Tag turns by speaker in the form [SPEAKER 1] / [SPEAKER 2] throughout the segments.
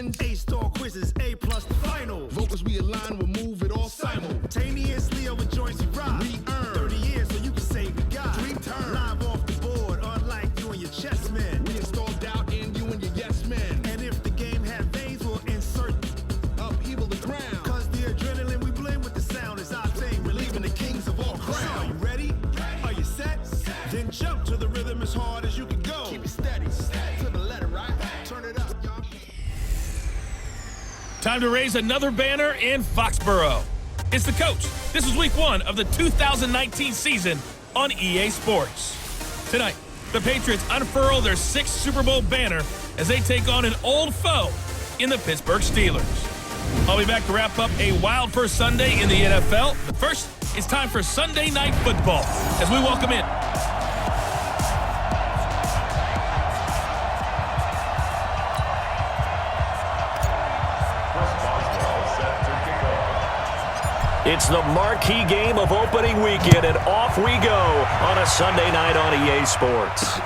[SPEAKER 1] wins. A-star quizzes, A+ the final. Vocals we align, we'll move it all simultaneously over joints and rock. We earn 30 years so you can say we got 3 turns. Live off the board, unlike you and your chess men. We install doubt in you and your yes men. And if the game had veins, we'll insert upheaval the ground. Cause the adrenaline we blend with the sound is our thing, relieving the kings of all crowns. So are you ready? Are you set? Then jump to the rhythm as hard as you can go. Keep it steady, to the letter, right? Turn it up, y'all.
[SPEAKER 2] Time to raise another banner in Foxborough. It's the coach. This is week 1 of the 2019 season on EA Sports. Tonight, the Patriots unfurl their 6th Super Bowl banner as they take on an old foe in the Pittsburgh Steelers. I'll be back to wrap up a wild first Sunday in the NFL. But first, it's time for Sunday Night Football as we welcome in
[SPEAKER 3] It's the marquee game of opening weekend, and off we go on a Sunday night on EA Sports.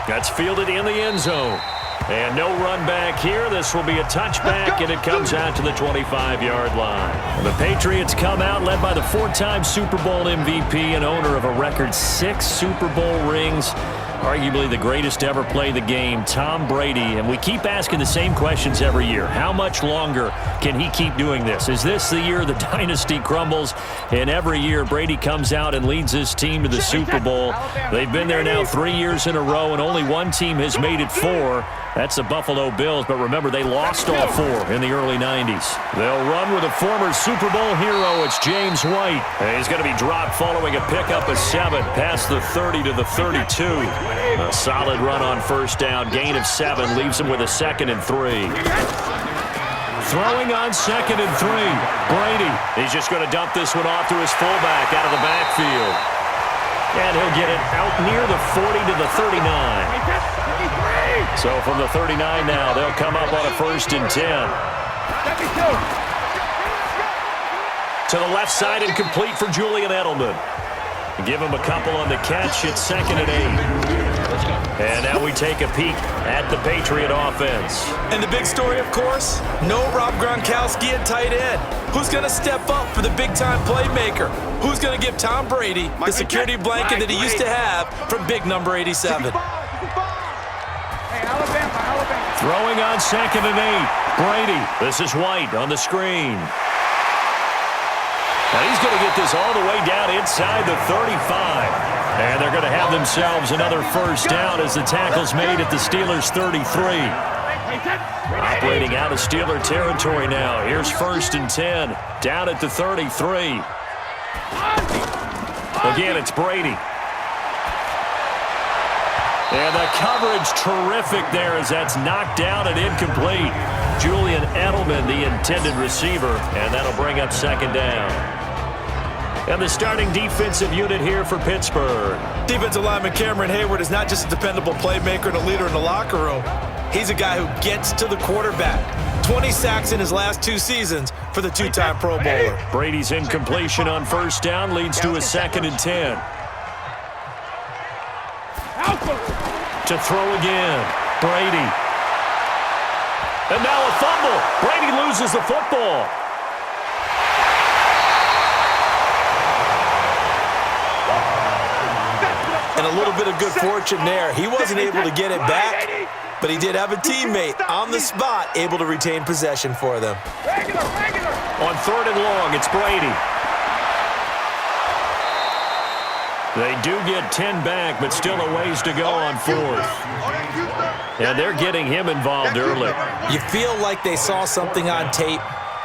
[SPEAKER 3] That's fielded in the end zone. And no run back here. This will be a touchback, and it comes out to the 25-yard line. The Patriots come out led by the 4-time Super Bowl MVP and owner of a record 6 Super Bowl rings. Arguably the greatest to ever play the game, Tom Brady. And we keep asking the same questions every year. How much longer can he keep doing this? Is this the year the dynasty crumbles? And every year, Brady comes out and leads his team to the Super Bowl. They've been there now 3 years in a row, and only one team has made it 4. That's the Buffalo Bills, but remember, they lost all 4 in the early 90s. They'll run with a former Super Bowl hero. It's James White. And he's going to be dropped following a pickup of 7 past the 30 to the 32. A solid run on first down. Gain of 7 leaves him with a 2nd and 3. Throwing on 2nd and 3. Brady. He's just going to dump this one off to his fullback out of the backfield. And he'll get it out near the 40 to the 39. So from the 39 now, they'll come up on a 1st and 10. To the left side and complete for Julian Edelman. Give him a couple on the catch. It's 2nd and 8. And now we take a peek at the Patriot offense.
[SPEAKER 4] And the big story, of course, no Rob Gronkowski at tight end. Who's going to step up for the big-time playmaker? Who's going to give Tom Brady the security blanket that he used to have from big number 87?
[SPEAKER 3] Throwing on 2nd and 8. Brady. This is White on the screen. And he's going to get this all the way down inside the 35. And they're going to have themselves another first down as the tackle's made at the Steelers' 33. Operating out of Steeler territory now. Here's 1st and 10. Down at the 33. Again, it's Brady. And the coverage terrific there as that's knocked down and incomplete. Julian Edelman, the intended receiver, and that'll bring up 2nd down. And the starting defensive unit here for Pittsburgh.
[SPEAKER 4] Defensive lineman Cameron Hayward is not just a dependable playmaker and a leader in the locker room. He's a guy who gets to the quarterback. 20 sacks in his last 2 seasons for the 2-time Pro Bowler.
[SPEAKER 3] Brady's incompletion on first down leads to a 2nd and 10. To throw again, Brady. And now a fumble. Brady loses the football.
[SPEAKER 4] And a little bit of good fortune there. He wasn't able to get it back, but he did have a teammate on the spot able to retain possession for them.
[SPEAKER 3] On 3rd and long, it's Brady. They do get 10 back, but still a ways to go on 4th. And they're getting him involved early.
[SPEAKER 4] You feel like they saw something on tape,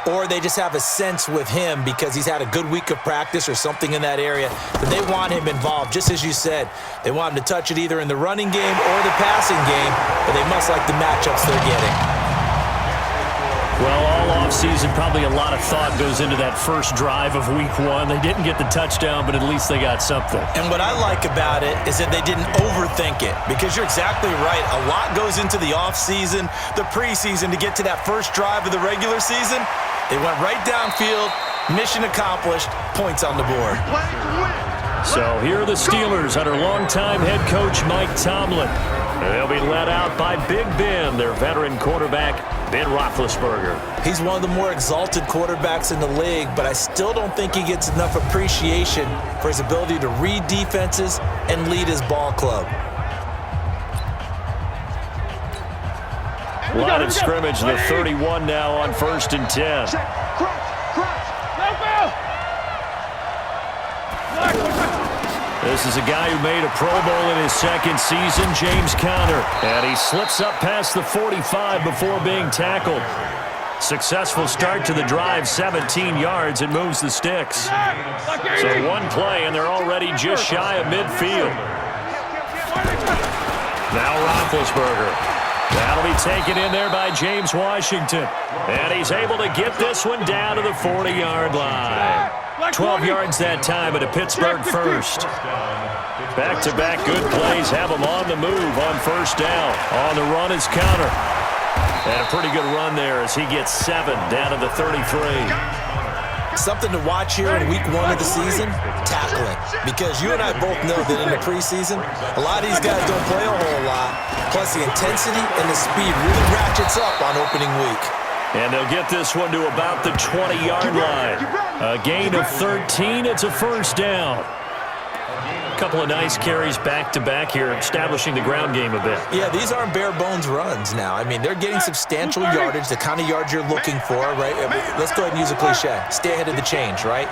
[SPEAKER 4] or they just have a sense with him because he's had a good week of practice or something in that area, that they want him involved, just as you said. They want him to touch it either in the running game or the passing game, but they must like the matchups they're getting.
[SPEAKER 3] Well, all offseason, probably a lot of thought goes into that first drive of week 1. They didn't get the touchdown, but at least they got something.
[SPEAKER 4] And what I like about it is that they didn't overthink it, because you're exactly right. A lot goes into the offseason, the preseason, to get to that first drive of the regular season. They went right downfield, mission accomplished, points on the board.
[SPEAKER 3] So here are the Steelers under longtime head coach Mike Tomlin. They'll be led out by Big Ben, their veteran quarterback, Ben Roethlisberger.
[SPEAKER 4] He's one of the more exalted quarterbacks in the league, but I still don't think he gets enough appreciation for his ability to read defenses and lead his ball club.
[SPEAKER 3] Line of scrimmage, the 31 now on 1st and 10. This is a guy who made a Pro Bowl in his second season, James Conner. And he slips up past the 45 before being tackled. Successful start to the drive, 17 yards, and moves the sticks. So one play, and they're already just shy of midfield. Now Roethlisberger. That'll be taken in there by James Washington. And he's able to get this one down to the 40-yard line. 12 yards that time, and a Pittsburgh first. Back-to-back good plays have him on the move on 1st down. On the run is Conner. And a pretty good run there as he gets 7 down to the 33.
[SPEAKER 4] Something to watch here in week 1 of the season, tackling. Because you and I both know that in the preseason, a lot of these guys don't play a whole lot. Plus the intensity and the speed really ratchets up on opening week.
[SPEAKER 3] And they'll get this one to about the 20-yard line. A gain of 13, it's a 1st down. A couple of nice carries back-to-back here, establishing the ground game a bit.
[SPEAKER 4] Yeah, these aren't bare-bones runs now. I mean, they're getting substantial yardage, the kind of yards you're looking for, right? I mean, let's go ahead and use a cliche. Stay ahead of the change, right?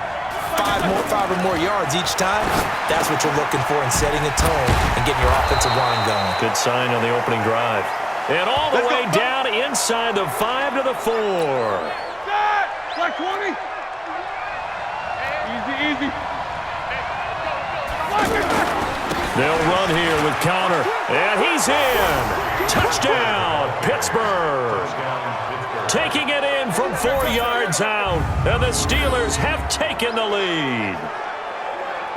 [SPEAKER 4] 5 or more yards each time, that's what you're looking for in setting a tone and getting your offensive line going.
[SPEAKER 3] Good sign on the opening drive. And all the way down inside the 5 to the 4.
[SPEAKER 5] Like 20. Easy.
[SPEAKER 3] They'll run here with Conner. And he's in. Touchdown, Pittsburgh. Taking it in from 4 yards out. And the Steelers have taken the lead.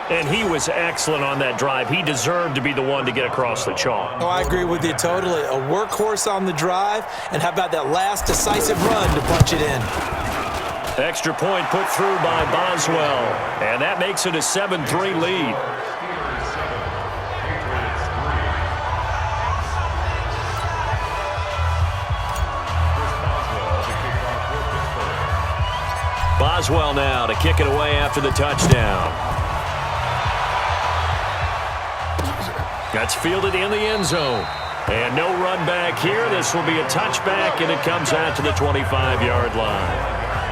[SPEAKER 3] And he was excellent on that drive. He deserved to be the one to get across the chalk.
[SPEAKER 4] Oh, I agree with you totally. A workhorse on the drive, and how about that last decisive run to punch it in?
[SPEAKER 3] Extra point put through by Boswell. And that makes it a 7-3 lead. Boswell now to kick it away after the touchdown. That's fielded in the end zone. And no run back here. This will be a touchback, and it comes out to the 25-yard line.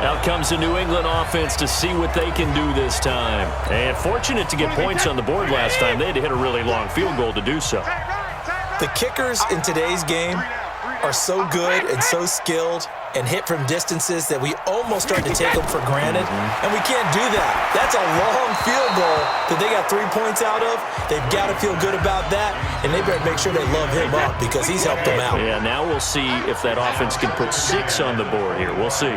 [SPEAKER 3] Out comes the New England offense to see what they can do this time. And fortunate to get points on the board last time. They had to hit a really long field goal to do so.
[SPEAKER 4] The kickers in today's game are so good and so skilled and hit from distances that we almost start to take them for granted, and we can't do that. That's a long field goal that they got 3 points out of. They've got to feel good about that, and they better make sure they love him up because he's helped them out.
[SPEAKER 3] Yeah, now we'll see if that offense can put 6 on the board here. We'll see.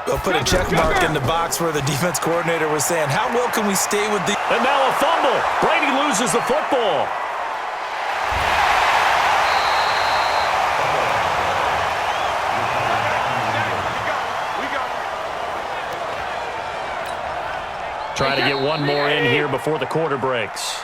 [SPEAKER 4] They'll put a check mark in the box where the defense coordinator was saying, how well can we stay with the...
[SPEAKER 3] And now a fumble. Brady loses the football. Trying to get one more in here before the quarter breaks.